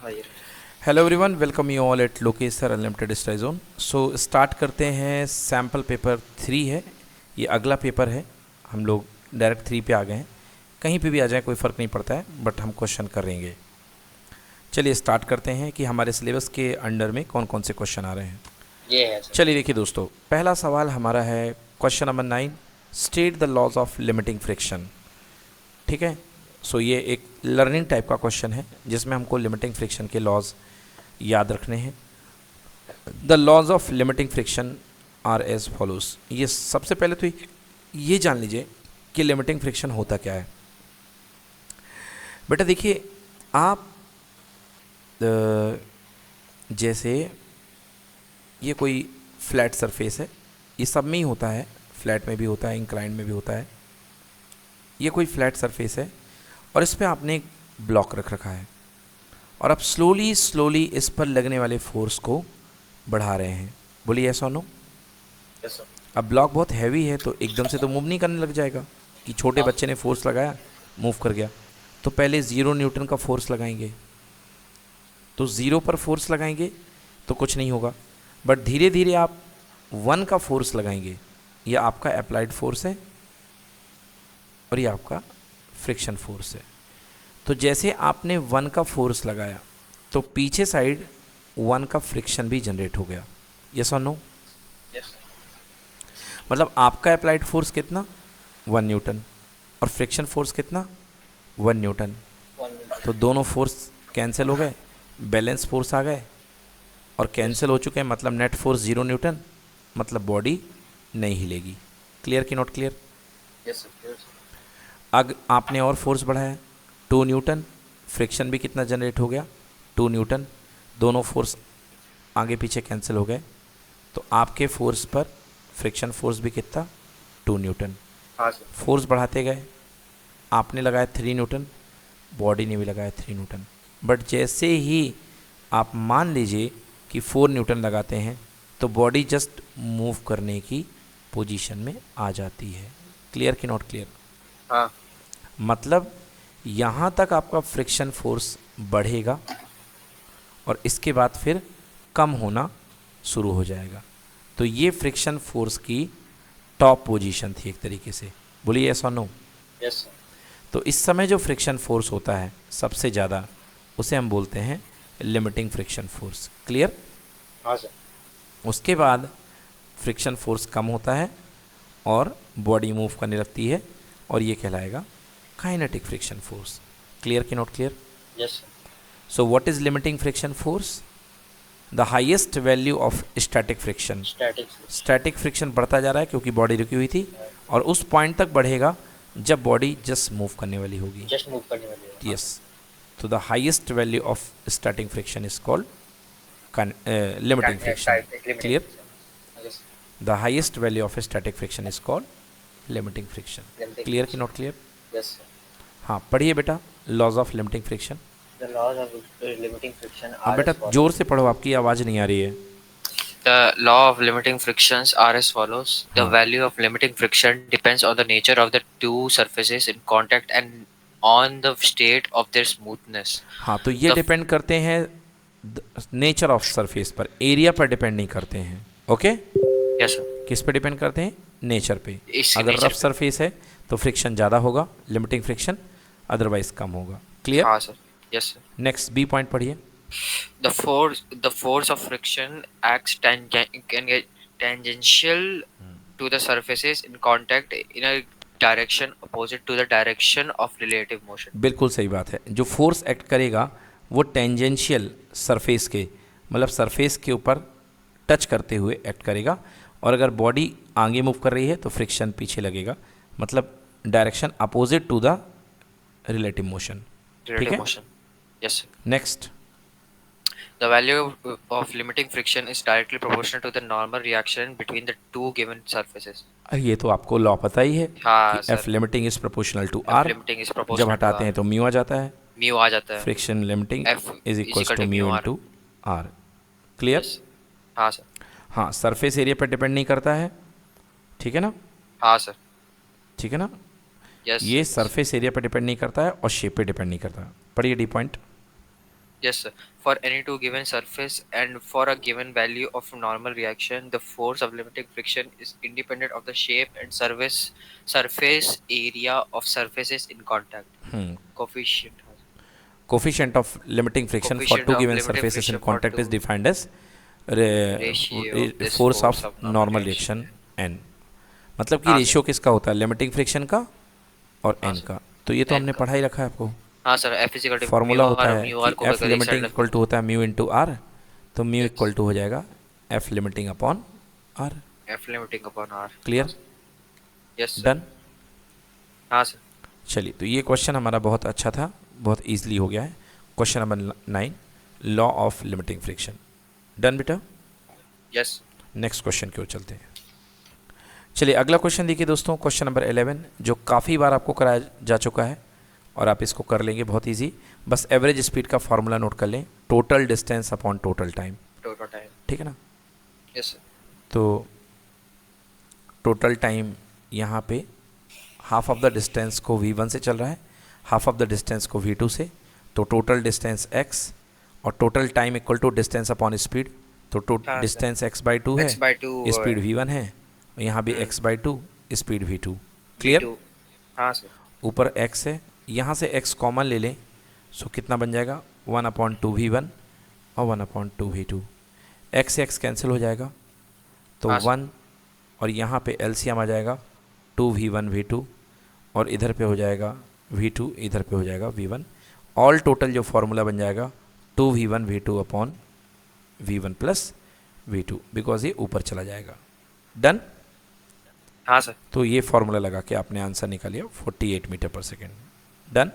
Hello everyone, welcome you all at Lokesh sir unlimited study zone. So start करते हैं। Sample paper 3 है, ये अगला पेपर है। हम लोग डायरेक्ट 3 पे आ गए हैं। कहीं पे भी आ जाए कोई फ़र्क नहीं पड़ता है, बट हम क्वेश्चन करेंगे। चलिए स्टार्ट करते हैं कि हमारे सिलेबस के अंडर में कौन कौन से क्वेश्चन आ रहे हैं। ये है सर। चलिए देखिए दोस्तों, पहला सवाल हमारा है question number 9, state the laws of limiting friction. ठीक है, सो ये एक लर्निंग टाइप का क्वेश्चन है जिसमें हमको लिमिटिंग फ्रिक्शन के लॉज याद रखने हैं। The laws of limiting friction are as follows. ये सबसे पहले तो ये जान लीजिए कि लिमिटिंग फ्रिक्शन होता क्या है। बेटा देखिए, आप जैसे ये कोई फ्लैट सरफेस है, ये सब में ही होता है, फ्लैट में भी होता है, इंक्लाइंड में भी होता है। ये कोई फ्लैट सरफेस है और इस पर आपने एक ब्लॉक रख रखा है और आप स्लोली स्लोली इस पर लगने वाले फोर्स को बढ़ा रहे हैं। बोलिए यस और नो। Yes sir. अब ब्लॉक बहुत हैवी है तो एकदम से तो मूव नहीं करने लग जाएगा कि छोटे हाँ बच्चे ने फोर्स लगाया मूव कर गया। तो पहले 0 न्यूटन का फोर्स लगाएंगे, तो 0 पर फोर्स लगाएंगे तो कुछ नहीं होगा, बट धीरे धीरे आप 1 का फोर्स लगाएंगे। यह आपका अप्लाइड फोर्स है और ये आपका फ्रिक्शन फोर्स है। तो जैसे आपने 1 का फोर्स लगाया तो पीछे साइड 1 का फ्रिक्शन भी जनरेट हो गया। यस और नो। Yes sir. मतलब आपका अप्लाइड फोर्स कितना, 1 न्यूटन, और फ्रिक्शन फोर्स कितना, 1 न्यूटन। 1 मिनट। तो दोनों फोर्स कैंसिल हो गए, बैलेंस फोर्स आ गए और कैंसिल हो चुके हैं, मतलब नेट फोर्स 0 न्यूटन, मतलब बॉडी नहीं हिलेगी। क्लियर कि not clear. Yes sir. Yes sir. अब आपने और फोर्स बढ़ाया 2 न्यूटन, फ्रिक्शन भी कितना जनरेट हो गया, 2 न्यूटन। दोनों फोर्स आगे पीछे कैंसिल हो गए, तो आपके फोर्स पर फ्रिक्शन फोर्स भी कितना, 2 न्यूटन। हाँ सर। फोर्स बढ़ाते गए, आपने लगाया 3 न्यूटन, बॉडी ने भी लगाया 3 न्यूटन। बट जैसे ही आप मान लीजिए कि 4 न्यूटन लगाते हैं तो बॉडी जस्ट मूव करने की पोजीशन में आ जाती है। क्लियर कि नॉट क्लियर। हाँ। मतलब यहाँ तक आपका फ्रिक्शन फोर्स बढ़ेगा और इसके बाद फिर कम होना शुरू हो जाएगा। तो ये फ्रिक्शन फोर्स की टॉप पोजीशन थी एक तरीके से। बोलिए यस और नो। Yes sir. तो इस समय जो फ्रिक्शन फोर्स होता है सबसे ज़्यादा, उसे हम बोलते हैं लिमिटिंग फ्रिक्शन फोर्स। क्लियर। हाँ सर। उसके बाद फ्रिक्शन फोर्स कम होता है और बॉडी मूव करने लगती है और ये कहलाएगा काइनेटिक फ्रिक्शन फोर्स। क्लियर कि not clear. Yes sir. So what is limiting friction force, the highest value of static friction. Statics. Static friction बढ़ता जा रहा है क्योंकि बॉडी रुकी हुई थी, और उस पॉइंट तक बढ़ेगा जब बॉडी जस्ट मूव करने वाली होगी। जस्ट मूव करने वाली है। हाँ यस। तो the highest value of static friction is called limiting friction. Clear. Yes. The highest value of static friction is called limiting friction. Clear कि नॉट क्लियर। Yes sir. हाँ पढ़िए बेटा, laws of limiting friction. The laws of limiting friction हाँ are बेटा as follows. जोर से पढ़ो, आपकी आवाज़ नहीं आ रही है। The law of limiting frictions are as follows. The हाँ value of limiting friction depends on the nature of the two surfaces in contact and on the state of their smoothness. हाँ, तो ये The डिपेंड करते हैं nature of surface पर, area पर depend नहीं करते हैं। ओके। yes sir. किस पे डिपेंड करते हैं, नेचर पे। इसके अगर नेचर रफ सरफेस है तो फ्रिक्शन ज़्यादा होगा, लिमिटिंग फ्रिक्शन, अदरवाइज कम होगा। क्लियर। हाँ sir. yes sir. Next B point पढ़िए। The force of friction acts tangential to the surfaces in contact in a direction opposite to the direction of relative motion. बिल्कुल सही बात है, जो force act करेगा वो टेंजेंशियल सरफेस के, मतलब सरफेस के ऊपर टच करते हुए एक्ट करेगा, और अगर बॉडी आगे मूव कर रही है तो फ्रिक्शन पीछे लगेगा, मतलब direction opposite to the relative motion. ठीक Relative है। motion. Yes sir. Next. The value of limiting friction is directly proportional to the normal reaction between the two given surfaces. ये तो आपको लॉ पता ही है हाँ कि sir. F limiting is proportional to F R. limiting is जब proportional to हटाते R. हैं तो म्यू आ जाता है। Mu आ जाता है. Friction limiting F is is equals equal to to mu mu in R. To R. Clear. Yes. हाँ सर. हाँ, सरफेस एरिया पर डिपेंड नहीं करता है, ठीक है ना। हाँ सर. ठीक है ना। Yes. ये सरफेस एरिया पर डिपेंड नहीं करता है और शेप पे डिपेंड नहीं करता। पढ़िए D point. Yes, sir. For any two given surface and for a given value of normal reaction, the force of limiting friction is independent of the shape and surface area of surfaces in contact. Coefficient. Coefficient of limiting friction for Coefficient two of given limiting surfaces in friction for contact is two defined as ratio of this force force of of normal normal reaction. Reaction n। मतलब कि हाँ sir. Ratio किसका होता है, limiting friction का और हाँ n sir. का। तो ये तो n हमने का. पढ़ा ही रखा है आपको। हाँ sir. F is equal to formula mu होता आर, है म्यू आर कि को एफ वगैरह इस साइड लिमिटिंग रख इक्वल टू दो. होता है म्यू इंटू आर, तो म्यू यस. इक्वल टू हो जाएगा F limiting upon R. F limiting upon R. हाँ clear, sir. Yes sir. Done. हाँ सर. चलिए, तो ये क्वेश्चन हमारा बहुत अच्छा था, बहुत ईजिली हो गया है। Question number 9, law of limiting friction. Done बेटा। यस. नेक्स्ट क्वेश्चन की ओर चलते हैं। चलिए अगला क्वेश्चन देखिए दोस्तों, क्वेश्चन नंबर 11, जो काफ़ी बार आपको कराया जा चुका है और आप इसको कर लेंगे बहुत इजी। बस एवरेज स्पीड का फॉर्मूला नोट कर लें, total distance upon total time. Total time. ठीक है ना। Yes sir. तो टोटल टाइम यहाँ पे हाफ ऑफ द डिस्टेंस को v1 से चल रहा है, हाफ ऑफ द डिस्टेंस को v2 से, तो टोटल डिस्टेंस x और total time equal to distance upon speed. तो टोटल डिस्टेंस x/2 है, स्पीड v1 है, और यहाँ भी x/2, स्पीड v2। क्लियर। हाँ सर. ऊपर x है, यहाँ से x कॉमन ले लें, सो कितना बन जाएगा 1/2v1 और 1/2v2। x से x कैंसिल हो जाएगा, तो हाँ 1, और यहाँ पे एलसीएम आ जाएगा 2v1 v2, और इधर पे हो जाएगा v2, इधर पे हो जाएगा v1। ऑल टोटल जो फॉर्मूला बन जाएगा 2v1 v2 upon v1 plus v2, because ये ऊपर चला जाएगा। डन। हाँ सर. तो ये फॉर्मूला लगा के आपने आंसर निकालिया 48 metre per second. Done.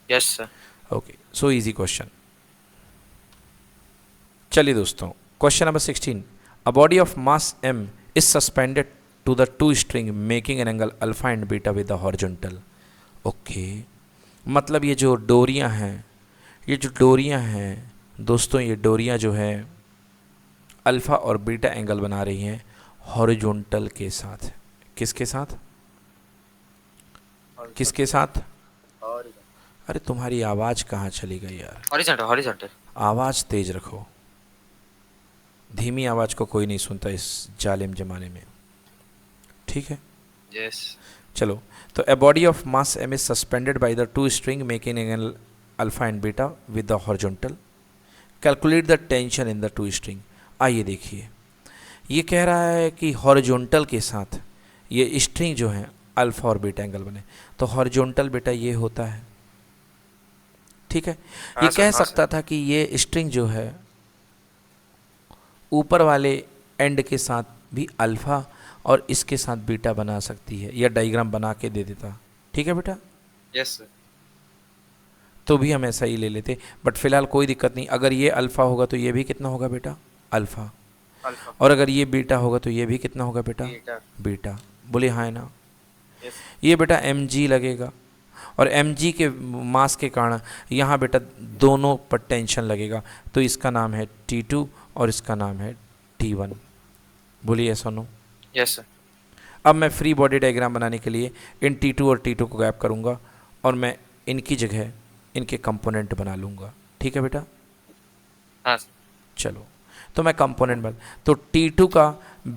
Yes sir. Okay, so easy question. चलिए दोस्तों, question number 16, a body of mass m is suspended to the two string making an angle alpha and beta with the horizontal. Okay, मतलब ये जो डोरियां हैं, ये जो डोरियां हैं दोस्तों, ये डोरियां जो है अल्फ़ा और बीटा एंगल बना रही हैं हॉरिजॉन्टल के साथ। किसके साथ, किसके साथ? अरे तुम्हारी आवाज़ कहाँ चली गई यार? हॉरिजॉन्टल. हॉरिजॉन्टल. आवाज़ तेज रखो, धीमी आवाज़ को कोई नहीं सुनता इस जालिम ज़माने में। ठीक है, यस. चलो। तो a body of mass m is suspended by the two string making angle alpha and beta with the horizontal. Calculate the tension in the two string. आइए देखिए, ये कह रहा है कि हॉरिजॉन्टल के साथ ये स्ट्रिंग जो है अल्फा और बीटा एंगल बने, तो हॉरिजॉन्टल बेटा ये होता है। ठीक है, ये कह सकता था कि ये स्ट्रिंग जो है ऊपर वाले एंड के साथ भी अल्फा और इसके साथ बीटा बना सकती है, या डायग्राम बना के दे देता। ठीक है बेटा। Yes sir. तो भी हम ऐसा ही ले लेते, बट फिलहाल कोई दिक्कत नहीं। अगर ये अल्फ़ा होगा तो ये भी कितना होगा बेटा? अल्फ़ा। और अगर ये बीटा होगा तो ये भी कितना होगा बेटा? बीटा। बोले हाँ है ना। ये बेटा mg लगेगा, और mg के मास के कारण यहाँ बेटा दोनों पर टेंशन लगेगा, तो इसका नाम है T2 और इसका नाम है T1। बोलिए ऐसा नो। Yes sir. अब मैं फ्री बॉडी डायग्राम बनाने के लिए इन T2 और T2 को गैप करूँगा और मैं इनकी जगह इनके कंपोनेंट बना लूँगा। ठीक है बेटा। हाँ. चलो, तो मैं कंपोनेंट बन, तो T2 का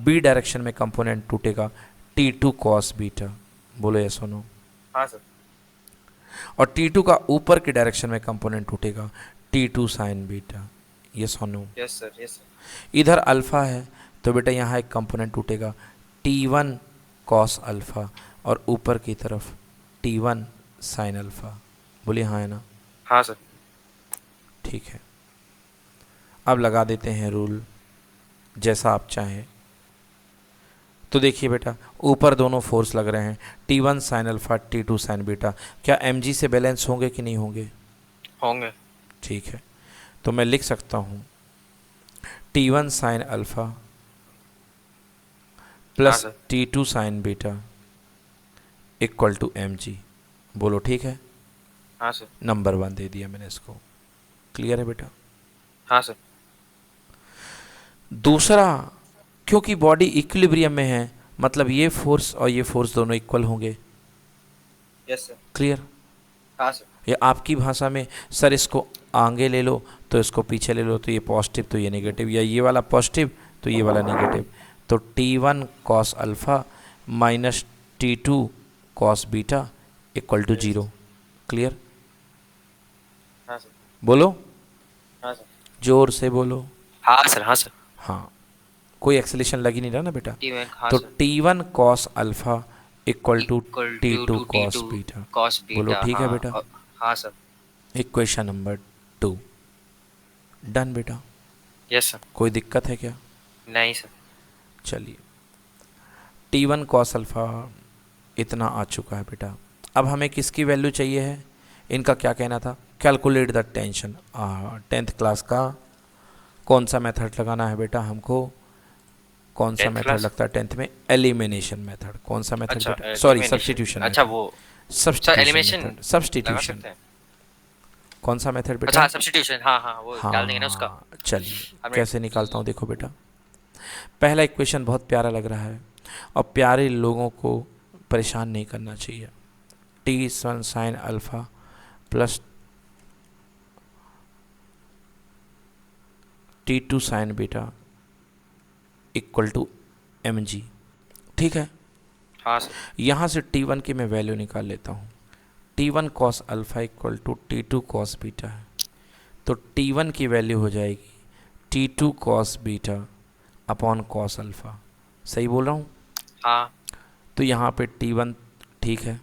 B डायरेक्शन में कंपोनेंट टूटेगा T2 कॉस बीटा। बोलो ये सुनो। हाँ सर. और T2 का ऊपर के डायरेक्शन में कंपोनेंट टूटेगा T2 साइन बीटा। ये सुनो। Yes sir. Yes sir. इधर अल्फ़ा है तो बेटा यहाँ एक कंपोनेंट टूटेगा T1 कॉस अल्फ़ा, और ऊपर की तरफ T1 साइन अल्फ़ा। बोलिए हाँ है ना। हाँ सर. ठीक है, अब लगा देते हैं रूल जैसा आप चाहें। तो देखिए बेटा, ऊपर दोनों फोर्स लग रहे हैं, T1 sine alpha, T2 sine beta. क्या mg से बैलेंस होंगे कि नहीं होंगे? होंगे. ठीक है, तो मैं लिख सकता हूँ T1 sine alpha plus T2 sine beta equal to mg। बोलो ठीक है। हाँ सर. नंबर 1 दे दिया मैंने इसको। क्लियर है बेटा? हाँ सर. दूसरा, क्योंकि बॉडी इक्विलिब्रियम में है, मतलब ये फोर्स और ये फोर्स दोनों इक्वल होंगे। Yes sir. क्लियर? हाँ सर. या आपकी भाषा में सर इसको आगे ले लो तो इसको पीछे ले लो, तो ये पॉजिटिव तो ये नेगेटिव, या ये वाला पॉजिटिव तो ये वाला नेगेटिव। तो T1 cos alpha minus T2 cos beta equal to 0। Clear? हाँ सर। बोलो, हाँ सर। जोर से बोलो। हाँ सर। हाँ सर। हाँ, कोई एक्सेलेशन लग ही नहीं रहा ना बेटा। हाँ तो sir. T1 cos alpha equal to equal T2 to cos T2 beta. Cos बोलो बीटा। ठीक है हाँ बेटा। हाँ सर। इक्वेशन नंबर 2 डन बेटा। Yes sir. कोई दिक्कत है क्या? नहीं सर। चलिए, T1 कॉस अल्फ़ा इतना आ चुका है बेटा। अब हमें किसकी वैल्यू चाहिए है? इनका क्या कहना था? Calculate the tension. 10th class का कौन सा मेथड लगाना है बेटा हमको? कौन सा 10th मेथड क्लास। लगता है 10th में? Elimination method. कौन सा मेथड अच्छा, बेटा? Sorry, elimination. सब्स्टिट्यूशन अच्छा मेथड। वो। सर सब्स्टिट्यूशन एलिमिनेशन मेथड, लगा सब्स्टिट्यूशन। सकते हैं। कौन सा मेथड अच्छा बेटा? सब्स्टिट्यूशन। हाँ हाँ, वो डाल देंगे ना उसका। हाँ चलिए, हमने। कैसे निकालता हूँ देखो बेटा। पहला इक्वेशन बहुत प्यारा लग रहा है और प्यारे लोगों को परेशान नहीं करना चाहिए। T1 sine alpha plus T2 sine beta equal to mg। ठीक है, हाँ सर। यहाँ से T1 की मैं वैल्यू निकाल लेता हूँ। T1 cos alpha equal to T2 cos beta है, तो T1 की वैल्यू हो जाएगी T2 cos beta upon cos alpha. सही बोल रहा हूँ? हाँ। तो यहाँ पे T1 ठीक है,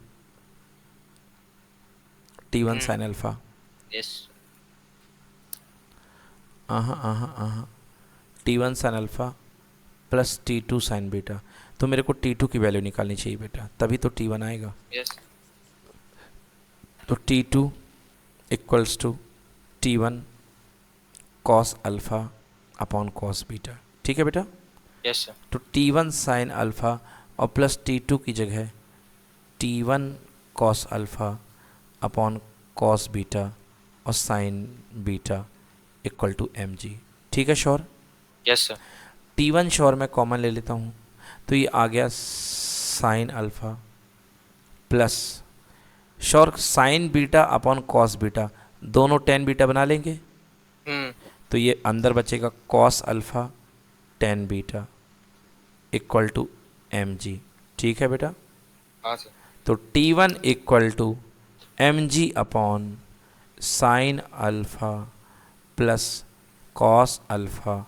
T1 sine alpha. Yes. T1 sine alpha plus T2 sine beta. तो मेरे को T2 की वैल्यू निकालनी चाहिए बेटा, तभी तो T1 आएगा। यस। तो T2 equals to T1 cos alpha upon cos beta. ठीक है बेटा। Yes sir. तो T1 साइन अल्फ़ा और प्लस T2 की जगह T1 cos alpha upon cos beta और sine beta equal to mg। ठीक है sure? Yes sir. T1 sure मैं कॉमन ले लेता हूँ, तो ये आ गया sine alpha plus sure sine beta upon cos beta, दोनों टेन बीटा बना लेंगे, तो ये अंदर बचेगा cos alpha tan beta equal to mg। ठीक है बेटा। हाँ सर। तो T1 equal to mg upon sine alpha plus cos alpha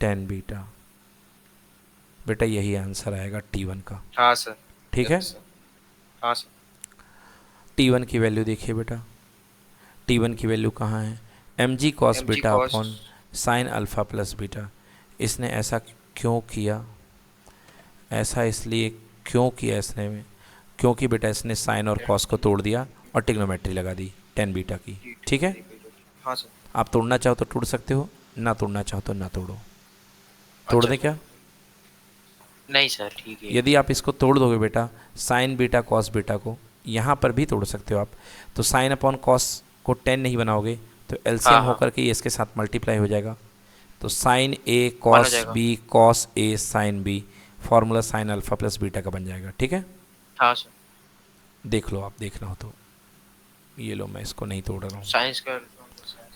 tan beta. बेटा यही आंसर आएगा T1 का। हाँ सर। ठीक है। Yes sir. हाँ सर। T1 की वैल्यू देखिए बेटा, T1 की वैल्यू कहाँ है? mg cos mg beta cos। Upon sine alpha plus beta. इसने ऐसा क्यों किया? ऐसा इसलिए क्यों किया इसने में, क्योंकि बेटा इसने साइन और कॉस को तोड़ दिया और टिग्नोमेट्री लगा दी टेन बीटा की। ठीक है, हाँ सर। आप तोड़ना चाहो तो तोड़ सकते हो, ना तोड़ना चाहो तो ना तोड़ो। तोड़ अच्छा दें सर। क्या? नहीं सर, ठीक है। यदि आप इसको तोड़ दोगे बेटा, साइन बीटा कॉस बीटा को, यहाँ पर भी तोड़ सकते हो आप। तो साइन अपॉन कॉस को 10 नहीं बनाओगे तो एलसीएम हाँ हाँ, होकर के ये इसके साथ मल्टीप्लाई हो जाएगा। तो साइन ए 1 हो कॉस जाएगा। B cos A sine B, formula sine alpha plus beta का बन जाएगा। ठीक है, हाँ सर। देख लो, आप देखना हो तो। ये लो, मैं इसको नहीं तोड़ रहा हूँ। साइंस का।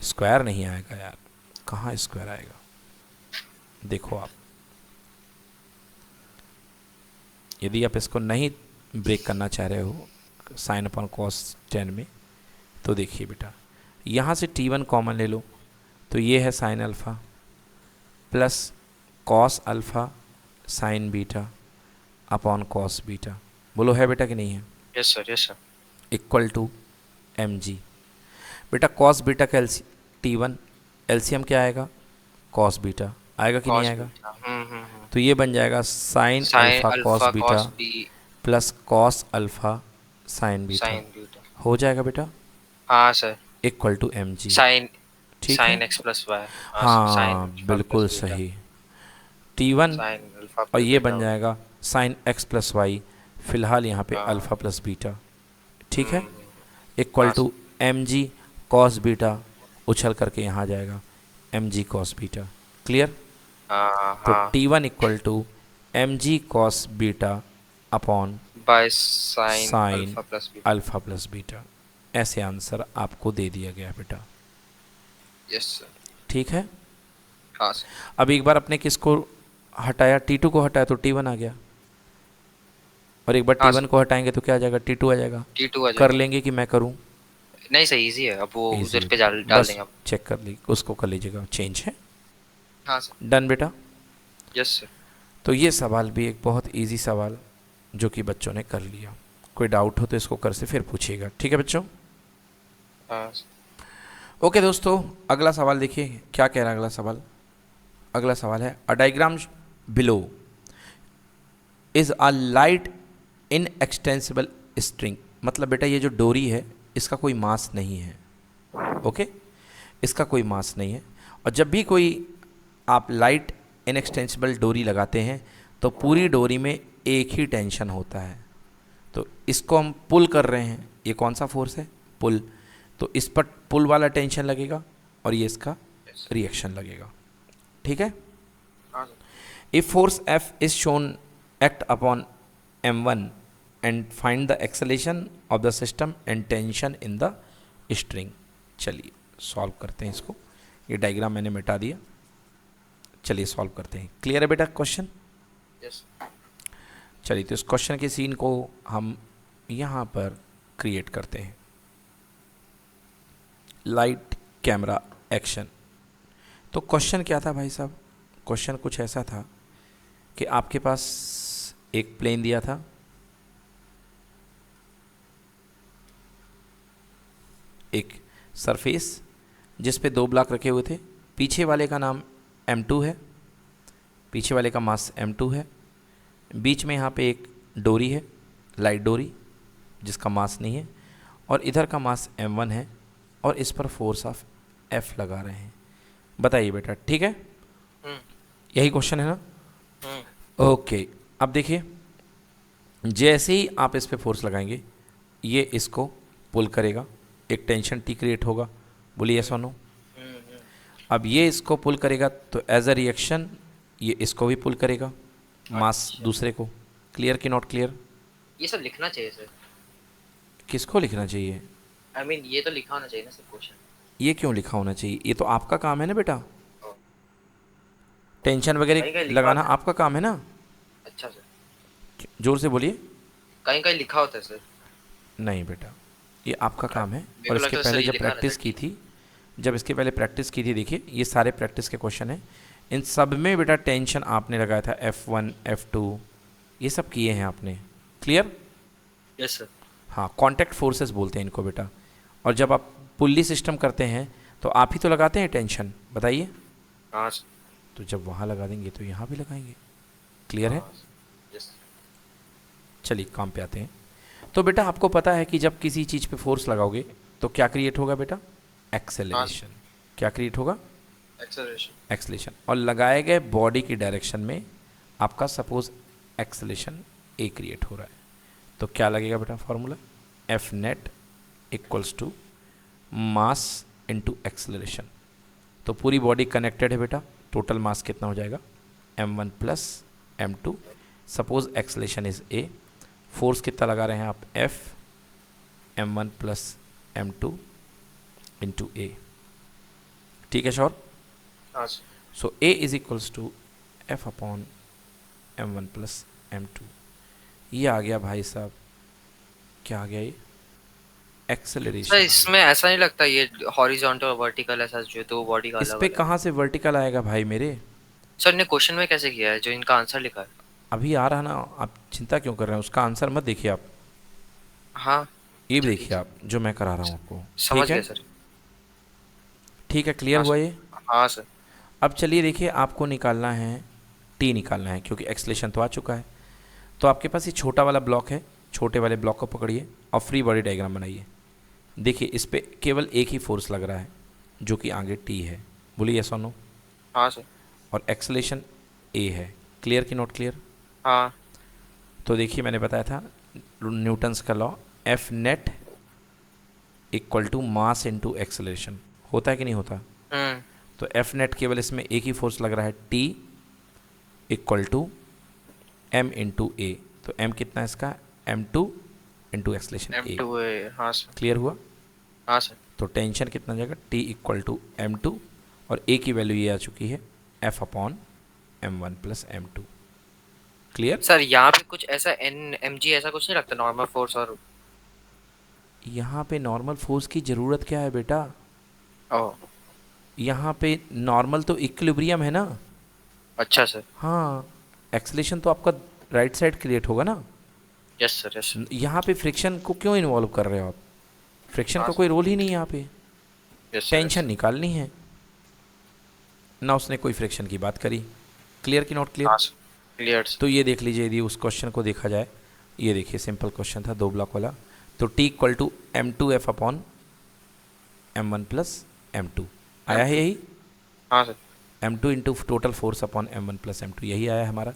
स्क्वायर नहीं आएगा यार, कहाँ स्क्वायर आएगा? देखो आप, यदि आप इसको नहीं ब्रेक करना चाह रहे हो साइन अपॉन कॉस 10 में, तो देखिए बेटा, यहाँ से T1 कॉमन ले लो, तो ये है sine alpha plus cos alpha sine beta upon cos beta. बोलो है बेटा कि नहीं है? Yes sir. Yes sir. Equal to mg। बेटा कॉस बीटा का T1 एलसीएम क्या आएगा? कॉस बीटा आएगा कि नहीं कॉस आएगा? बीटा। तो ये बन जाएगा sine sine alpha cos alpha beta cos B plus cos alpha sine beta. Sine beta. हो जाएगा बेटा, हाँ sir. Equal to mg। Sine ठीक है, साइन एक्स प्लस वाई। हाँ सर, साइन हाँ अल्फा बिल्कुल प्लस बीटा। सही। T1 साइन अल्फा और प्लस ये बीटा बन हो गया। जाएगा साइन एक्स प्लस वाई, फिलहाल यहाँ पे हाँ। Alpha plus beta. ठीक है, हम्म, इक्वल हाँ to sir. mg cos beta, उछल करके यहाँ जाएगा mg कॉस बीटा। क्लियर? हाँ तो हाँ। T1 equal to mg cos beta upon by sine sine alpha plus beta. Alpha plus beta. ऐसे आंसर आपको दे दिया गया बेटा। Yes sir. ठीक है, हाँ सर। अब एक बार अपने किसको हटाया, T2 को हटाया तो T1 आ गया, और एक बार हाँ T1 सर। को हटाएंगे तो क्या आ जाएगा, T2 आ जाएगा। T2 आ कर जाएगा। लेंगे कि मैं करूं? नहीं सर, इजी है, अब वो इजी उधर है, पे डाल डाल बस देंगे आप। चेक कर ली, उसको कर लीजिएगा, चेंज है। हाँ सर। डन बेटा। Yes sir. तो ये सवाल भी एक बहुत इजी सवाल जो कि बच्चों ने कर लिया। कोई डाउट हो तो इसको कर से फिर पूछिएगा, ठीक है बच्चों। हाँ सर। ओके दोस्तों, अगला सवाल देखिए क्या कह रहा है अगला सवाल। अगला सवाल है a diagram below is a light in extensible string. मतलब बेटा ये जो डोरी है इसका कोई मास नहीं है, ओके, इसका कोई मास नहीं है। और जब भी कोई आप लाइट इनएक्सटेंसिबल डोरी लगाते हैं तो पूरी डोरी में एक ही टेंशन होता है। तो इसको हम पुल कर रहे हैं, ये कौन सा फोर्स है, पुल। तो इस पर पुल वाला टेंशन लगेगा और ये इसका यस सर। रिएक्शन लगेगा, ठीक है। हाँ sir. If force F is shown act upon M1 and find the acceleration of the system and tension in the string। चलिए सॉल्व करते हैं इसको, ये डायग्राम मैंने मिटा दिया, चलिए सॉल्व करते हैं। क्लियर है बेटा क्वेश्चन? यस। चलिए तो इस क्वेश्चन के सीन को हम यहाँ पर क्रिएट करते हैं। Light camera action. तो क्वेश्चन क्या था भाई साहब, क्वेश्चन कुछ ऐसा था कि आपके पास एक प्लेन दिया था, एक सरफेस जिस पे दो ब्लॉक रखे हुए थे, पीछे वाले का नाम M2 है, पीछे वाले का मास M2 है, बीच में यहाँ पे एक डोरी है, लाइट डोरी जिसका मास नहीं है, और इधर का मास M1 है, और इस पर फोर्स ऑफ F लगा रहे हैं। बताइए बेटा, ठीक है, यही क्वेश्चन है ना? ओके, अब देखिए जैसे ही आप इस पे फोर्स लगाएंगे ये इसको पुल करेगा, एक टेंशन टी क्रिएट होगा, बोलिए यस और नो। अब ये इसको पुल करेगा तो एज अ रिएक्शन ये इसको भी पुल करेगा, मास दूसरे को। क्लियर कि नॉट क्लियर? ये सब लिखना चाहिए सर। किसको लिखना चाहिए? आई मीन ये तो लिखा होना चाहिए ना सर क्वेश्चन। ये क्यों लिखा होना चाहिए, ये तो आपका काम है ना बेटा, ओ, टेंशन कहीं वगैरह कहीं लिखा लगाना होता है। आपका काम है ना। अच्छा सर। जोर से बोलिए। कहीं कहीं लिखा होता है सर। नहीं बेटा, ये आपका काम है। मेरे और को इसके लगता है सर पहले ये जब लिखा रहता प्रैक्टिस है की कि थी, जब इसके पहले प्रैक्टिस की थी, देखिए ये सारे प्रैक्टिस के क्वेश्चन हैं, इन सब में बेटा टेंशन आपने लगाया था F1 F2, ये सब किए हैं आपने। क्लियर? Yes sir. हाँ, कॉन्टैक्ट फोर्सेस बोलते हैं इनको बेटा। और जब आप पुल्ली सिस्टम करते हैं तो आप ही तो लगाते हैं टेंशन, बताइए। हाँ सर। तो जब वहाँ लगा देंगे तो यहाँ भी लगाएंगे। क्लियर है? यस। चलिए काम पे आते हैं। तो बेटा आपको पता है कि जब किसी चीज़ पे फोर्स लगाओगे तो क्या क्रिएट होगा बेटा, एक्सेलरेशन। क्या क्रिएट होगा? एक्सेलरेशन। एक्सेलेरेशन। और लगाए गए बॉडी की डायरेक्शन में आपका सपोज एक्सेलेरेशन ए क्रिएट हो रहा है, तो क्या लगेगा बेटा formula, F net equals to mass into acceleration. तो पूरी बॉडी कनेक्टेड है बेटा, टोटल मास कितना हो जाएगा, m1 plus m2। Suppose acceleration is a, force कितना लगा रहे हैं आप, F m1 plus m2 into ए। ठीक है श्योर? हाँ sir. So A is equals to F upon m1 plus m2। ये आ गया भाई साहब, क्या आ गया ये, सर एक्सेलरेशन। इसमें ऐसा नहीं लगता ये हॉरिजॉन्टल और वर्टिकल ऐसा जो दो बॉडी का इस अलग पे अलग। कहाँ से वर्टिकल आएगा भाई मेरे? सर ने क्वेश्चन में कैसे किया है जो इनका आंसर लिखा है? अभी आ रहा ना, आप चिंता क्यों कर रहे हैं, उसका आंसर मत देखिए आप, हाँ ये भी चलिए, देखिए आप जो मैं करा रहा हूँ आपको। समझ ठीक है, गए सर। ठीक है, क्लियर हाँ हुआ सर। ये? हाँ सर। अब चलिए देखिए, आपको निकालना है टी, निकालना है क्योंकि एक्सलेशन तो आ चुका है। तो आपके पास ये छोटा वाला ब्लॉक है, छोटे वाले ब्लॉक को पकड़िए और फ्री बॉडी डायग्राम बनाइए। देखिए इस पे केवल एक ही फोर्स लग रहा है जो कि आगे टी है, बोलिए यस और नो। हाँ सर। और एक्सलेशन ए है। क्लियर कि नॉट क्लियर? हाँ। तो देखिए मैंने बताया था न्यूटन्स का law, F net equal to mass into acceleration, होता है कि नहीं होता? तो एफ नेट केवल इसमें एक ही फोर्स लग रहा है, T equal to M into A. तो एम कितना है इसका, m2 इंटू एक्सलेशन ए। M2 है। हाँ सर। क्लियर हुआ? हाँ सर। तो टेंशन कितना जाएगा, T इक्वल टू M2, और A की वैल्यू ये आ चुकी है F upon M1 plus M2। Clear? Sir यहाँ पे कुछ ऐसा एन एम जी ऐसा कुछ नहीं लगता, नॉर्मल फोर्स और? यहाँ पे नॉर्मल फोर्स की ज़रूरत क्या है बेटा? ओह। यहाँ पे नॉर्मल तो इक्विलिब्रियम है ना। अच्छा सर। हाँ, एक्सलेशन तो आपका राइट साइड क्रिएट होगा ना। Yes sir, yes. यहाँ पे फ्रिक्शन को क्यों इन्वॉल्व कर रहे हो आप? फ्रिक्शन हाँ का सर। कोई रोल ही नहीं है यहाँ पे। Yes sir, tension yes. निकालनी है ना, उसने कोई फ्रिक्शन की बात करी। क्लियर कि नॉट क्लियर? हाँ सर, क्लियर तो सर। ये देख लीजिए, यदि उस क्वेश्चन को देखा जाए, ये देखिए सिंपल क्वेश्चन था 2 ब्लॉक वाला। तो T equal to M2F upon M1 plus M2 आया है यही। हाँ sir. M2 into total force upon M1 plus M2, यही आया है हमारा।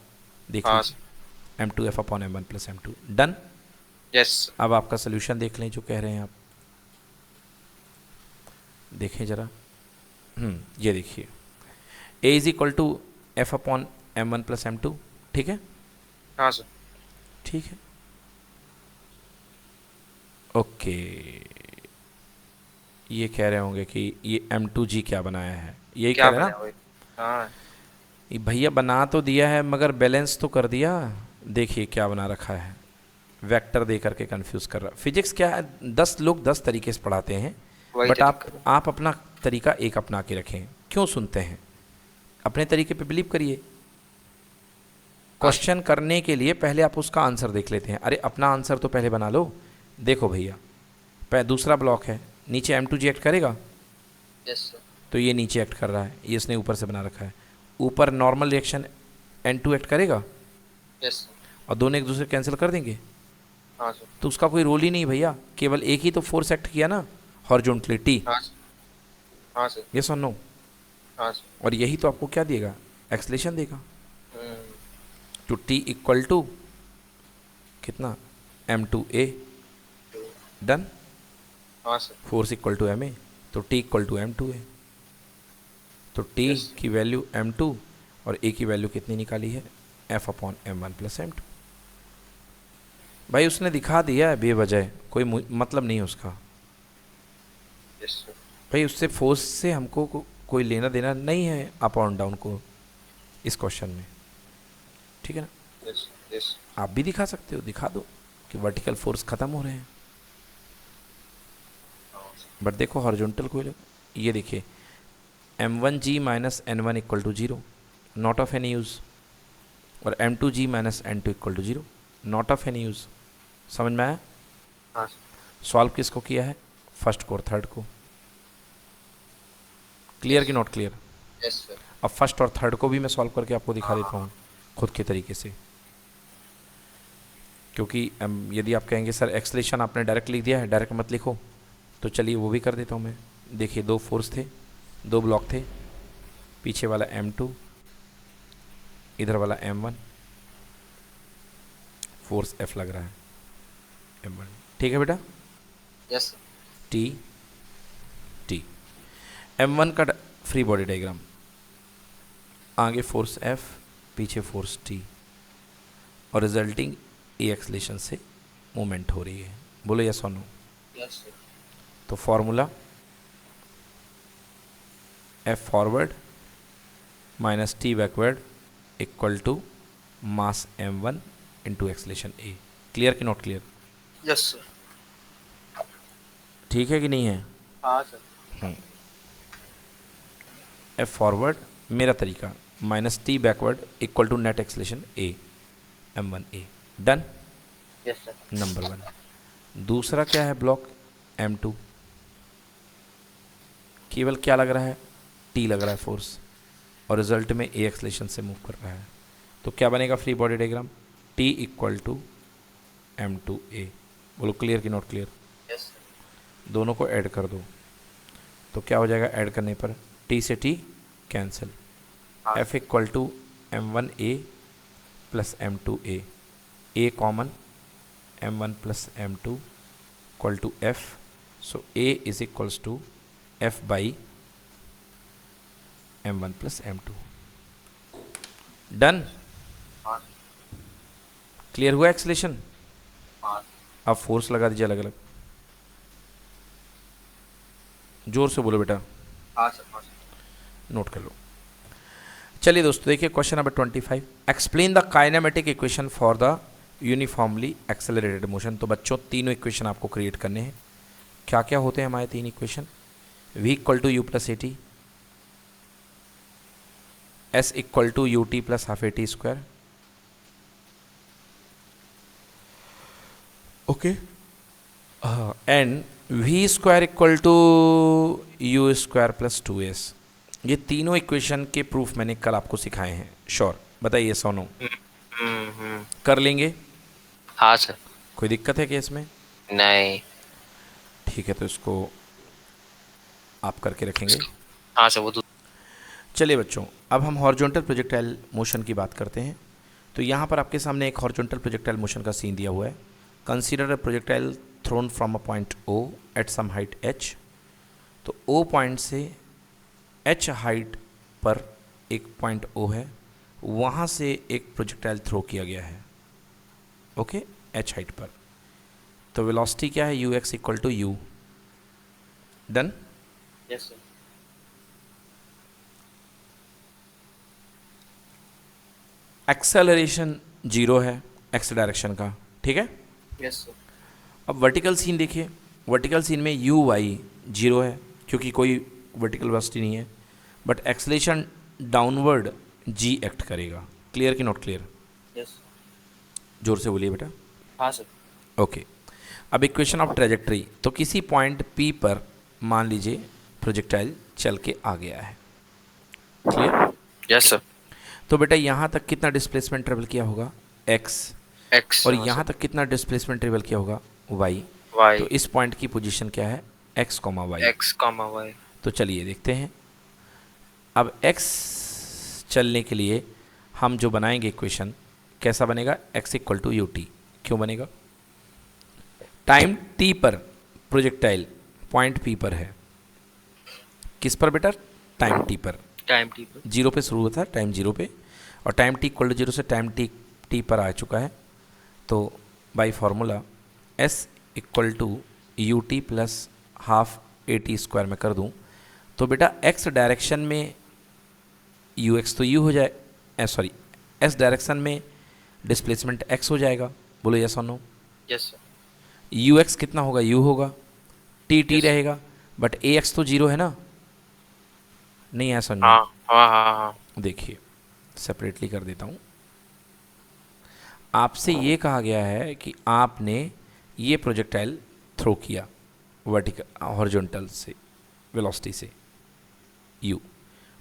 देख हाँ लीजिए, sir. M2F upon M1 plus M2 done. Yes. अब आपका सोल्यूशन देख लें जो कह रहे हैं आप, देखें ज़रा। ये देखिए, A is equal to F upon M1 plus M2, ठीक है। हाँ सर। ठीक है, ओके। ये कह रहे होंगे कि ये M2G क्या बनाया है, यही कह क्या रहे हैं बनाया ना। वही? हाँ। ये भैया बना तो दिया है मगर बैलेंस तो कर दिया। देखिए क्या बना रखा है, वेक्टर दे करके कंफ्यूज कर रहा। फिजिक्स क्या है, 10 लोग 10 तरीके से पढ़ाते हैं, वही बट तो आप दिक्कत है। आप अपना तरीका एक अपना के रखें। क्यों सुनते हैं, अपने तरीके पे बिलीव करिए। हाँ सर। क्वेश्चन करने के लिए पहले आप उसका आंसर देख लेते हैं, अरे अपना आंसर तो पहले बना लो। देखो भैया, दूसरा ब्लॉक है, नीचे M2G एक्ट करेगा, यस सर। तो ये नीचे एक्ट कर रहा है, ये इसने ऊपर से बना रखा है। ऊपर नॉर्मल रिएक्शन N2 एक्ट करेगा, यस सर। और दोनों एक दूसरे कैंसिल कर देंगे, हाँ सर। तो उसका कोई रोल ही नहीं भैया। केवल एक ही तो फोर्स एक्ट किया ना, हॉरिजॉन्टली T। हाँ सर। हाँ सर। यस और नो? हाँ सर। और यही तो आपको क्या देगा, एक्सलेशन देगा। हम्म। तो T इक्वल टू कितना, M2A डन। हाँ sir. Force equal to MA, तो T इक्वल टू M2A। तो T यस। की वैल्यू M2 और A की वैल्यू कितनी निकाली है, F upon M1 plus M2। भाई उसने दिखा दिया है बेवजह, कोई मतलब नहीं है उसका। Yes sir. भाई उससे फोर्स से हमको कोई लेना देना नहीं है अप और डाउन को इस क्वेश्चन में, ठीक है ना। यस। यस। आप भी दिखा सकते हो, दिखा दो कि वर्टिकल फोर्स ख़त्म हो रहे हैं। बट देखो हॉरिजॉन्टल को ये देखिए, M1G minus N1 equal to 0, not of any use. और M2G minus N2 equal to 0, not of any use. समझ में आया? हाँ सर। सॉल्व किसको किया है, फर्स्ट को और थर्ड को। क्लियर कि नॉट क्लियर? Yes sir. अब फर्स्ट और थर्ड को भी मैं सॉल्व करके आपको दिखा हाँ देता हाँ। हूँ खुद के तरीके से। क्योंकि यदि आप कहेंगे सर एक्सलेशन आपने डायरेक्ट लिख दिया है, डायरेक्ट मत लिखो, तो चलिए वो भी कर देता हूँ मैं। देखिए 2 फोर्स थे, 2 ब्लॉक थे, पीछे वाला M2, इधर वाला M1, फोर्स F लग रहा है M1। ठीक है बेटा, yes sir. T T M1 का फ्री बॉडी डायग्राम, आगे फोर्स F, पीछे फोर्स T, और रिजल्टिंग ए एक्सलेशन से मूवमेंट हो रही है। बोलो यस और नो? Yes sir. तो formula F forward minus T backward equal to mass M1 into acceleration A। Clear कि नॉट क्लियर? Yes sir. ठीक है कि नहीं है? हाँ सर। F फॉरवर्ड मेरा तरीका minus T backward equal to net acceleration A M1A done. Yes sir. Number 1। दूसरा क्या है ब्लॉक M2, केवल क्या लग रहा है, T लग रहा है फोर्स, और रिजल्ट में A एक्सलेशन से मूव कर रहा है। तो क्या बनेगा free body diagram, T equal to M2A। बोलो क्लियर कि नॉट क्लियर? Yes sir. दोनों को ऐड कर दो, तो क्या हो जाएगा ऐड करने पर, T से T कैंसिल, हाँ। F equal to M1A plus M2A, A common, M1 plus M2 equal to F, so A is equals to F by M1 plus M2 done. हाँ। क्लियर हुआ एक्सलेशन? हाँ। अब force लगा दीजिए अलग अलग। जोर से बोलो बेटा, हाँ सर, हाँ सर। नोट कर लो। चलिए दोस्तों देखिए question number 25, explain the kinematic equation for the uniformly accelerated motion. तो बच्चों तीनों इक्वेशन आपको क्रिएट करने हैं। क्या क्या होते हैं हमारे तीन equation? v equal to U plus A T, S equal to U T plus half A T square, okay, and V square equal to U square plus two S. ये तीनों इक्वेशन के प्रूफ मैंने कल आपको सिखाए हैं। Sure बताइए सोनो, कर लेंगे? हाँ सर। कोई दिक्कत है क्या इसमें? नहीं। ठीक है, तो इसको आप करके रखेंगे। हाँ सर, वो तो। चलिए बच्चों, अब हम हॉरिजॉन्टल प्रोजेक्टाइल मोशन की बात करते हैं। तो यहाँ पर आपके सामने एक हॉरिजॉन्टल प्रोजेक्टाइल मोशन का सीन दिया हुआ है। Consider a projectile thrown from a point O at some height h। तो ओ पॉइंट से h हाइट पर एक पॉइंट ओ है, वहाँ से एक प्रोजेक्टाइल थ्रो किया गया है, ओके, h हाइट पर। तो वेलोसिटी क्या है? ux equal to U. Done? Yes sir. Acceleration zero है एक्स डायरेक्शन का, ठीक है। Yes sir. अब वर्टिकल सीन देखिए, वर्टिकल सीन में यू वाई जीरो है क्योंकि कोई वर्टिकल वेलोसिटी नहीं है, but acceleration downward G act करेगा। क्लियर कि नॉट क्लियर? यस। जोर से बोलिए बेटा। हाँ सर। ओके, अब इक्वेशन ऑफ ट्रेजेक्ट्री। तो किसी पॉइंट पी पर मान लीजिए प्रोजेक्टाइल चल के आ गया है, क्लियर? Yes sir. तो बेटा यहाँ तक कितना डिस्प्लेसमेंट ट्रेवल किया होगा? एक्स। एक्स। और हाँ यहाँ सर। तक कितना डिस्प्लेसमेंट ट्रेवल किया होगा? वाई। तो वाई। इस पॉइंट की पोजीशन क्या है? X comma Y. X comma Y. तो चलिए देखते हैं। अब x चलने के लिए हम जो बनाएंगे इक्वेशन, कैसा बनेगा? x equal to U T. क्यों बनेगा? टाइम t पर प्रोजेक्टाइल पॉइंट p पर है। किस पर बेटा? टाइम t पर। टाइम टी पर। जीरो पे शुरू होता है, टाइम जीरो पे, और time t equal to zero से टाइम t पर आ चुका है। तो by formula s equal to U T plus half A T square में कर दूँ तो बेटा x डायरेक्शन में यू एक्स तो यू हो जाए, सॉरी, एस डायरेक्शन में डिस्प्लेसमेंट x हो जाएगा। बोलो यस और no? Yes sir. U X कितना होगा? u होगा, टी टी Yes. रहेगा, बट ए एक्स तो जीरो है ना, नहीं है समझ में? हाँ हाँ हाँ हाँ। देखिए सेपरेटली कर देता हूँ। आपसे ये कहा गया है कि आपने ये प्रोजेक्टाइल थ्रो किया वर्टिकल हॉरिजॉन्टल से वेलोसिटी से u।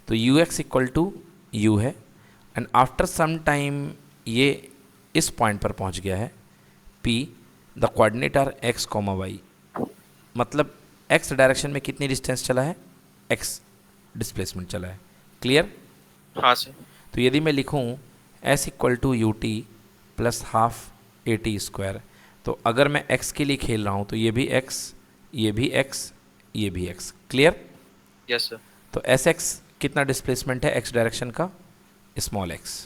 तो U X equal to U है, एंड आफ्टर सम टाइम ये इस पॉइंट पर पहुंच गया है p। The coordinate are x comma Y. मतलब x डायरेक्शन में कितनी डिस्टेंस चला है? x डिस्प्लेसमेंट चला है। क्लियर? हाँ सर। तो यदि मैं लिखूं s equal to U T plus half A T square, तो अगर मैं x के लिए खेल रहा हूं तो ये भी x, ये भी x, ये भी x। क्लियर? Yes sir. तो एस एक्स कितना डिस्प्लेसमेंट है x डायरेक्शन का? स्मॉल x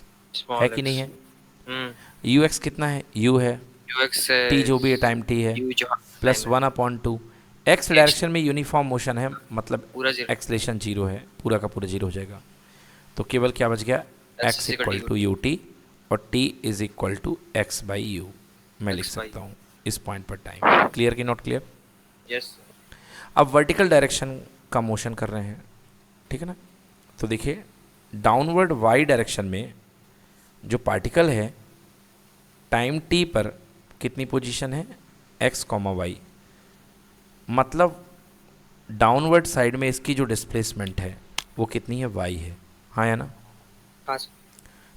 है कि नहीं है? यू एक्स कितना है? u है, यू एक्स t जो भी है टाइम t है, यू जो plus one upon to. X direction में यूनिफॉर्म मोशन है, मतलब पूरा जीरो। एक्सलेशन जीरो है, पूरा का पूरा जीरो हो जाएगा। तो केवल क्या बच गया? x equal to U T और t is equal to x by U. मैं लिख सकता हूँ इस पॉइंट पर टाइम। क्लियर कि नॉट क्लियर? यस। अब वर्टिकल डायरेक्शन का मोशन कर रहे हैं, ठीक है ना? तो देखिए डाउनवर्ड वाई डायरेक्शन में जो पार्टिकल है टाइम t पर कितनी पोजीशन है? x comma Y. मतलब डाउनवर्ड साइड में इसकी जो डिस्प्लेसमेंट है वो कितनी है? y है। हाँ या ना? हाँ सर।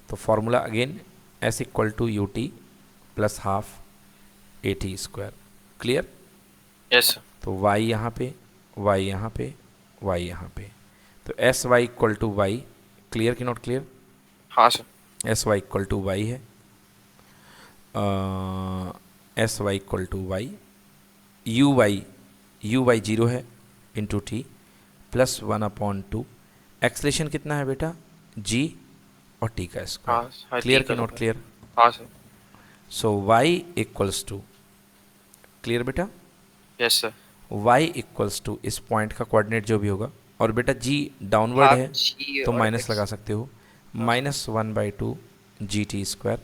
तो formula again s equal to U T plus half A T square. Clear? Yes sir. तो y यहाँ पे, y यहाँ पे, y यहाँ पे, तो S Y equal to Y. Clear कि नॉट क्लियर? हाँ sir. S Y equal to Y है, S Y equal to Y, U Y zero है into T plus one upon two. Acceleration कितना है बेटा? जी और टी का स्क्वायर। हाँ। क्लियर कि नॉट क्लियर? हाँ sir. So Y equals to, clear बेटा? Yes sir. y equals to इस पॉइंट का कोऑर्डिनेट जो भी होगा, और बेटा g डाउनवर्ड हाफ है जी तो और माइनस एक्स। लगा सकते हो, हाँ sir. -1/2 g T square.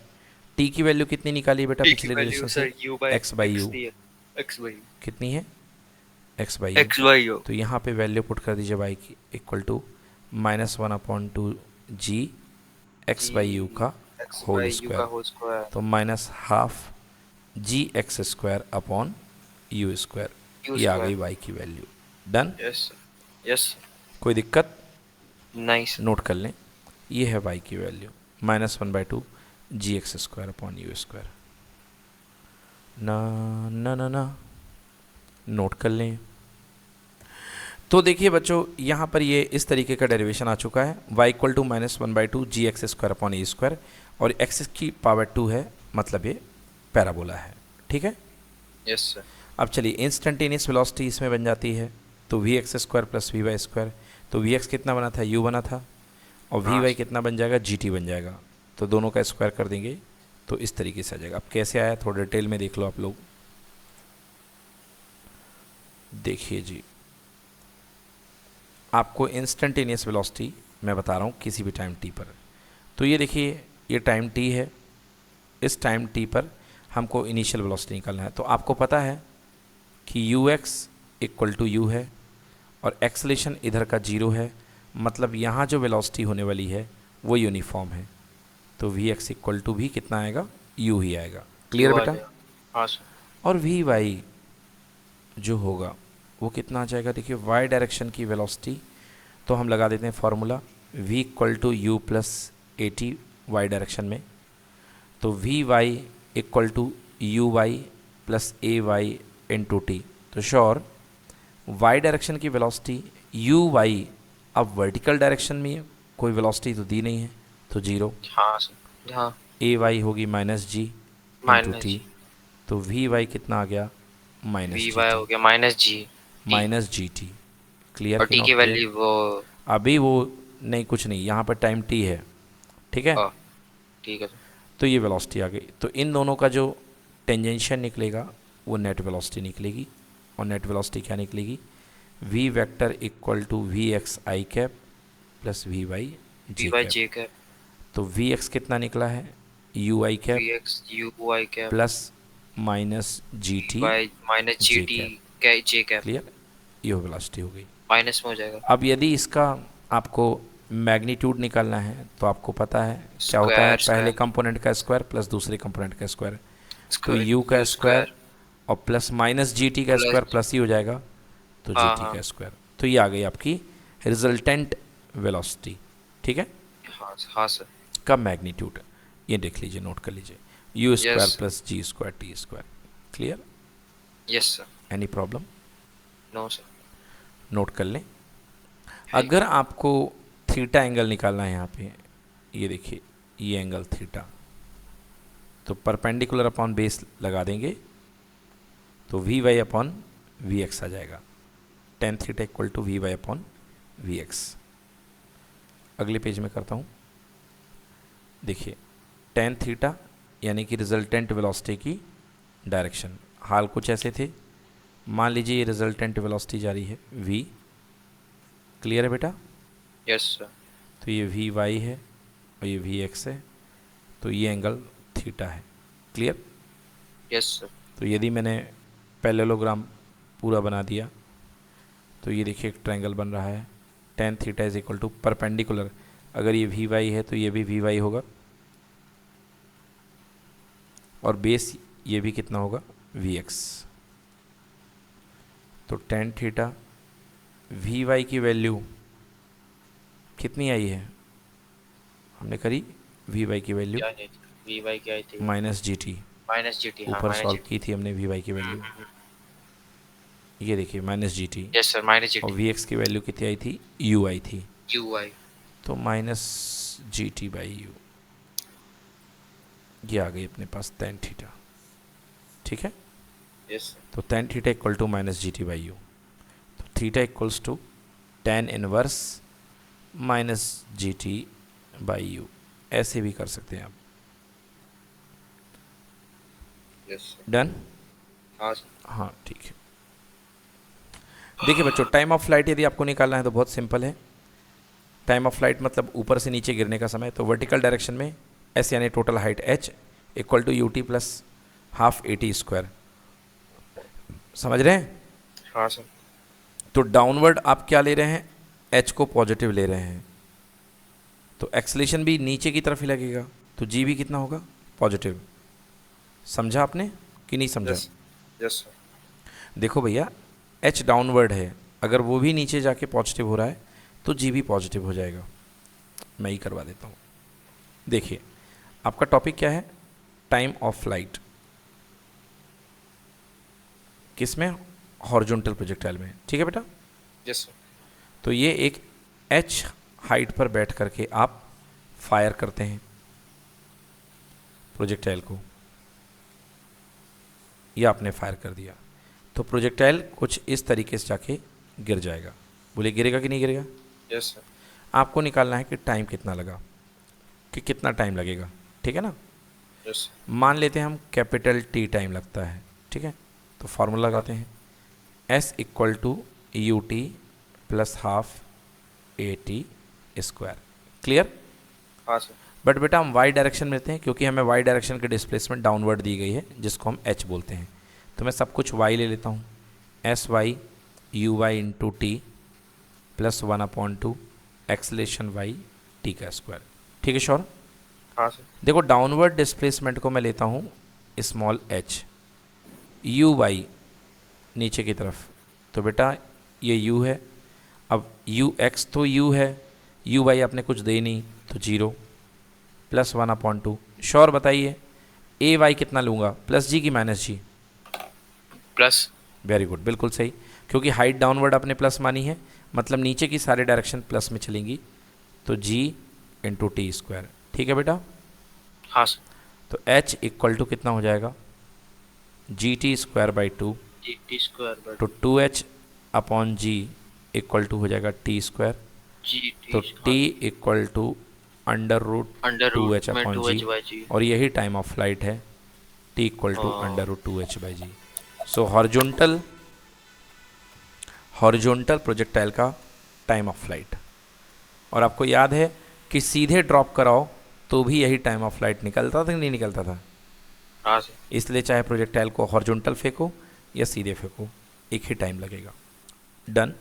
T की वैल्यू कितनी निकाली बेटा टी की पिछले वैल्यू रिलेशन से? Sir U by X by X U दी है। एक्स बाई कितनी है? X by U. X by U. तो यहाँ पे वैल्यू पुट कर दीजिए y की equal to -1/2 ji X by U g का एक्स होल बाई यू का स्क्वायर, होल स्क्वायर। तो -12 g X square upon U square. You ये आ स्क्वायर। गई y की value. Done. Yes sir. Yes. कोई दिक्कत? नहीं सर। नोट कर लें, ये है y की वैल्यू -1/2 जी X square upon U square. ना ना ना ना, नोट कर लें। तो देखिए बच्चों, यहाँ पर ये इस तरीके का डेरिवेशन आ चुका है, y equal to -1/2 ji X square upon A square, और x की पावर 2 है, मतलब ये पैराबोला है। ठीक है। Yes sir. अब चलिए इंस्टेंटेनियस वेलोसिटी इसमें बन जाती है, तो V X square plus V Y square, तो वी एक्स कितना बना था? यू बना था, और वी हाँ वाई सर। कितना बन जाएगा? जी टी बन जाएगा। तो दोनों का स्क्वायर कर देंगे तो इस तरीके से आ जाएगा। अब कैसे आया थोड़ा डिटेल में देख लो आप लोग। देखिए जी, आपको इंस्टेंटेनियस वेलोसिटी मैं बता रहा हूँ किसी भी टाइम टी पर। तो ये देखिए, ये टाइम टी है, इस टाइम टी पर हमको इनिशियल वेलोसिटी निकालना है। तो आपको पता है कि U X equal to U है, और एक्सलेशन इधर का 0 है, मतलब यहाँ जो वेलोसिटी होने वाली है वो यूनिफॉर्म है। तो वी एक्स इक्वल टू भी कितना आएगा? यू ही आएगा। क्लियर यू आ बेटा? जाएगा। हाँ सर। और वी वाई जो होगा वो कितना आ जाएगा? देखिए वाई डायरेक्शन की वेलोसिटी, तो हम लगा देते हैं formula v equal to U plus A T Y direction में। तो V Y equal to U Y plus A Y into T. तो श्योर वाई डायरेक्शन की वेलोसिटी यू वाई, अब वर्टिकल डायरेक्शन में कोई वेलोसिटी तो दी नहीं है, तो 0। हाँ सर। हाँ। ए वाई होगी -g into minus T, G. तो वी वाई कितना आ गया? V -G Y T. हो गया माइनस जी टी। -G T. क्लियर और कि टी की नॉट क्लियर? वैल्यू वो। अभी वो नहीं, कुछ नहीं, यहाँ पर टाइम टी है। ठीक है। ओ, ठीक है सर। तो ये वेलोसिटी आ गई, तो इन दोनों का जो टेंजेंशियल निकलेगा वो नेट वेलोसिटी निकलेगी, और नेट वेलोसिटी क्या निकलेगी? v vector equal to V X I cap plus V Y V J Y cap. J cap. तो वी एक्स कितना निकला है? U I cap V X U Y cap. Plus minus G V T Y minus G J T cap. J cap. Clear? ये velocity हो गई। Minus में हो जाएगा। अब यदि इसका आपको मैग्नीट्यूड निकालना है तो आपको पता है क्या होता है, स्क्वायर पहले स्क्वायर कंपोनेंट का स्क्वायर प्लस दूसरे कंपोनेंट का स्क्वायर। तो स्क्वायर u का यू स्क्वायर स्क्वायर और प्लस माइनस जी टी का स्क्वायर प्लस। प्लस ही हो जाएगा, तो जी हाँ टी हाँ। का स्क्वायर। तो ये आ गई आपकी रिजल्टेंट वेलोसिटी। ठीक है, हाँ हाँ सर। का मैग्नीट्यूड। ये देख लीजिए, नोट कर लीजिए, U yes. Square plus G square T square. Clear? Yes sir. Any problem? No sir. Note कर लें। है। अगर आपको थीटा एंगल निकालना है यहाँ पे, ये देखिए ये एंगल थीटा, तो परपेंडिकुलर अपॉन बेस लगा देंगे तो V Y upon V X आ जाएगा। Tan theta equal to V Y upon V X. अगले पेज में करता हूँ। देखिए टेन थीटा यानी कि रिजल्टेंट वेलोसिटी की डायरेक्शन, हाल कुछ ऐसे थे। मान लीजिए ये रिजल्टेंट वेलोसिटी जा रही है v। क्लियर है बेटा? Yes sir. तो ये वी वाई है और ये वी एक्स है, तो ये एंगल थीटा है। क्लियर? Yes sir. तो यदि मैंने पैरेललोग्राम पूरा बना दिया तो ये देखिए एक ट्रायंगल बन रहा है। Tan theta is equal to perpendicular, अगर ये वी वाई है तो ये भी वी वाई होगा, और बेस ये भी कितना होगा? V X. तो टेन थीटा वी वाई की वैल्यू कितनी आई है? हमने करी वी वाई की वैल्यू क्या है? वी वाई क्या आई थी? Minus G T. Minus G T. हाँ ऊपर माइनस जी सॉल्व टी। की थी हमने वी वाई की वैल्यू, ये देखिए माइनस जी T. Yes sir minus g और टी। वी एक्स की वैल्यू कितनी आई थी? यू आई थी, यू वाई। तो minus ji T by U, ये आ गई अपने पास टेन थीटा। ठीक है, यस सर। तो tan theta equal to minus ji T by U, तो theta equals to tan inverse minus ji T by U. ऐसे भी कर सकते हैं आप। Yes sir. डन? हाँ सर। हाँ ठीक है। देखिए बच्चों, टाइम ऑफ फ्लाइट यदि आपको निकालना है तो बहुत सिंपल है। टाइम ऑफ फ्लाइट मतलब ऊपर से नीचे गिरने का समय। तो वर्टिकल डायरेक्शन में एस यानी total height H equal to U T plus half A T square. समझ रहे हैं? हाँ सर। तो डाउनवर्ड आप क्या ले रहे हैं, एच को पॉजिटिव ले रहे हैं, तो एक्सलेशन भी नीचे की तरफ ही लगेगा, तो जी भी कितना होगा, पॉजिटिव। समझा आपने कि नहीं समझा? Yes yes sir. देखो भैया, एच डाउनवर्ड है, अगर वो भी नीचे जाके पॉजिटिव हो रहा है तो जी भी पॉजिटिव हो जाएगा। मैं ही करवा देता हूँ। देखिए आपका टॉपिक क्या है, टाइम ऑफ फ्लाइट। किस में? हॉरिजॉन्टल प्रोजेक्टाइल में। ठीक है बेटा? Yes sir. तो ये एक एच हाइट पर बैठ करके आप फायर करते हैं प्रोजेक्टाइल को, या आपने फायर कर दिया तो प्रोजेक्टाइल कुछ इस तरीके से जाके गिर जाएगा। बोले गिरेगा कि नहीं गिरेगा? Yes sir. आपको निकालना है कि टाइम कितना लगा, कि कितना टाइम लगेगा। ठीक है ना? यस मान लेते हैं हम कैपिटल टी टाइम लगता है। ठीक है, तो फार्मूला लगाते हैं, S equal to U T plus half A T square. Clear? हाँ सर। बट बेटा हम वाई डायरेक्शन में लेते हैं, क्योंकि हमें वाई डायरेक्शन की डिस्प्लेसमेंट डाउनवर्ड दी गई है, जिसको हम एच बोलते हैं। तो मैं सब कुछ वाई ले लेता हूँ, S Y U Y into T plus 1/2 acceleration Y T का स्क्वायर। ठीक है श्योर? हाँ सर। देखो डाउनवर्ड डिस्प्लेसमेंट को मैं लेता हूँ स्मॉल एच, यू वाई नीचे की तरफ, तो बेटा ये यू है। अब यू एक्स तो यू है, यू वाई आपने कुछ दे नहीं तो 0 प्लस 1/2। श्योर बताइए, ए वाई कितना लूँगा, प्लस जी की माइनस जी? प्लस। वेरी गुड, बिल्कुल सही, क्योंकि हाइट डाउनवर्ड आपने प्लस मानी है, मतलब नीचे की सारे डायरेक्शन प्लस में चलेंगी, तो जी इंटू टी स्क्वायर। ठीक है बेटा? हाँ सर। तो एच इक्वल टू कितना हो जाएगा, जी T square by 2, ji T square तो 2h upon ji equal to हो जाएगा टी स्क्वायर। जी तो T T equal to under root under to root H में upon 2h g, by g. और यही टाइम ऑफ फ्लाइट है, T equal to under root 2h by g. So horizontal projectile का time of flight. और आपको याद है कि सीधे ड्रॉप कराओ तो भी यही टाइम ऑफ फ्लाइट निकलता था कि नहीं निकलता था? हाँ सर। इसलिए चाहे प्रोजेक्टाइल को हॉरिजॉन्टल फेंको या सीधे फेंको, एक ही टाइम लगेगा। डन?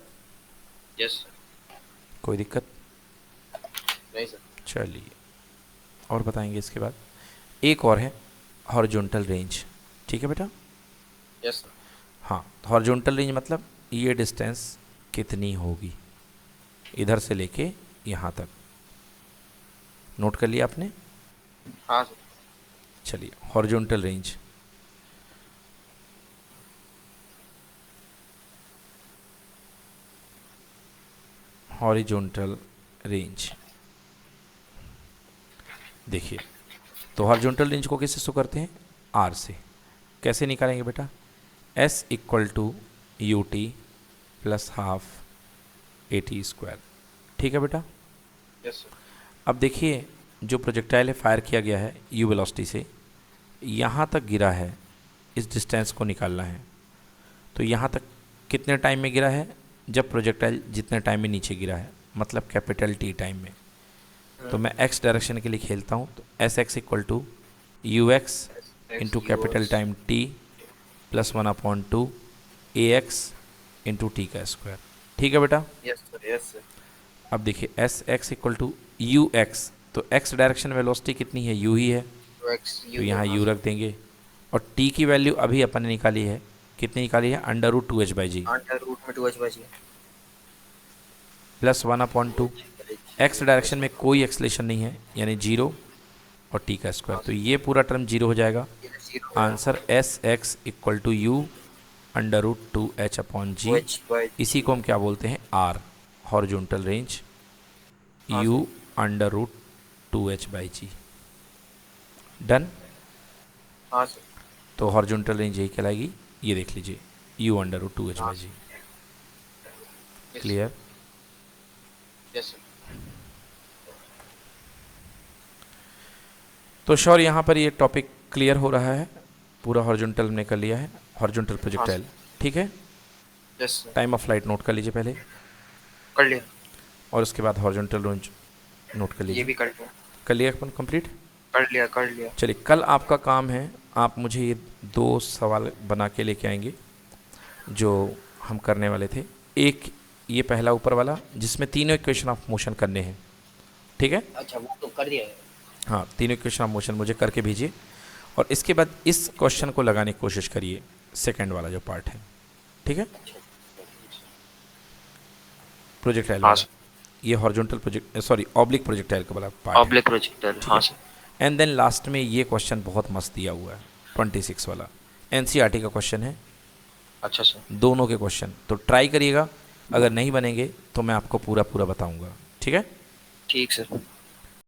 Yes sir. कोई दिक्कत? नहीं सर। चलिए और बताएंगे इसके बाद। एक और है हॉरिजॉन्टल रेंज। ठीक है बेटा? Yes sir. हाँ, हॉरिजॉन्टल रेंज मतलब ये डिस्टेंस कितनी होगी इधर से लेके यहाँ तक। नोट कर लिया आपने? हाँ सर। चलिए, हॉरिजॉन्टल रेंज। हॉरिजॉन्टल रेंज देखिए, तो हॉरिजॉन्टल रेंज को किससे शो करते हैं, आर से। कैसे निकालेंगे बेटा, S equal to U T plus half A T square. ठीक है बेटा? Yes sir. अब देखिए, जो प्रोजेक्टाइल है फायर किया गया है यू वेलोसिटी से, यहाँ तक गिरा है, इस डिस्टेंस को निकालना है। तो यहाँ तक कितने टाइम में गिरा है, जब प्रोजेक्टाइल जितने टाइम में नीचे गिरा है, मतलब कैपिटल टी टाइम में। तो मैं एक्स डायरेक्शन के लिए खेलता हूँ, तो S X equal to U X into capital time T plus 1/2 A X into T का स्क्वायर। ठीक है बेटा? Yes sir. Yes sir. अब देखिए S X equal to U X, तो एक्स डायरेक्शन वेलोसिटी कितनी है, यू ही है, तो यहाँ यू रख देंगे। और टी की वैल्यू अभी अपन ने निकाली है, कितनी निकाली है, under root 2h by G under root में 2h by G plus 1/2। X direction में कोई एक्सलेशन नहीं है, यानी 0 और टी का स्क्वायर, तो ये पूरा टर्म 0 हो जाएगा। Answer S X equal to U under root 2h upon g. इसी को हम क्या बोलते हैं, R, horizontal range, U under root 2h by g. Done? हाँ सर। तो हॉरिजॉन्टल रेंज यही कहलाएगी, ये देख लीजिए, U under root 2h by g. Clear? Yes sir. तो श्योर यहाँ पर ये टॉपिक क्लियर हो रहा है, पूरा हॉरिजॉन्टल हमने कर लिया है, हॉरिजॉन्टल प्रोजेक्टाइल। ठीक है? Yes sir. Time of flight note कर लीजिए पहले, कर लिया। और उसके बाद हॉरिजॉन्टल रेंज नोट कर ये लीजिए। भी कर लिया। कर लिया अपन कंप्लीट। कर लिया कर लिया। चलिए, कल आपका काम है, आप मुझे ये 2 सवाल बना के लेके आएंगे जो हम करने वाले थे। एक ये पहला ऊपर वाला जिसमें तीनों इक्वेशन ऑफ मोशन करने हैं, ठीक है। अच्छा वो तो कर दिया है। हाँ, तीनों इक्वेशन ऑफ मोशन मुझे करके भेजिए, और इसके बाद इस क्वेश्चन को लगाने की कोशिश करिए, सेकंड वाला जो पार्ट है, ठीक है, प्रोजेक्टाइल हाँ वाला। सर। ये horizontal project, sorry oblique projectile का वाला पार्ट है, ऑब्लिक प्रोजेक्टर, ठीक हाँ है। सर। एंड देन लास्ट में ये क्वेश्चन बहुत मस्त दिया हुआ है, 26 वाला एनसीईआरटी का क्वेश्चन है, अच्छा सर। दोनों के क्वेश्चन। तो ट्राई करिएगा, अगर नहीं बनेंगे तो मैं आपको पूरा पूरा बताऊंगा, ठीक है। ठीक सर।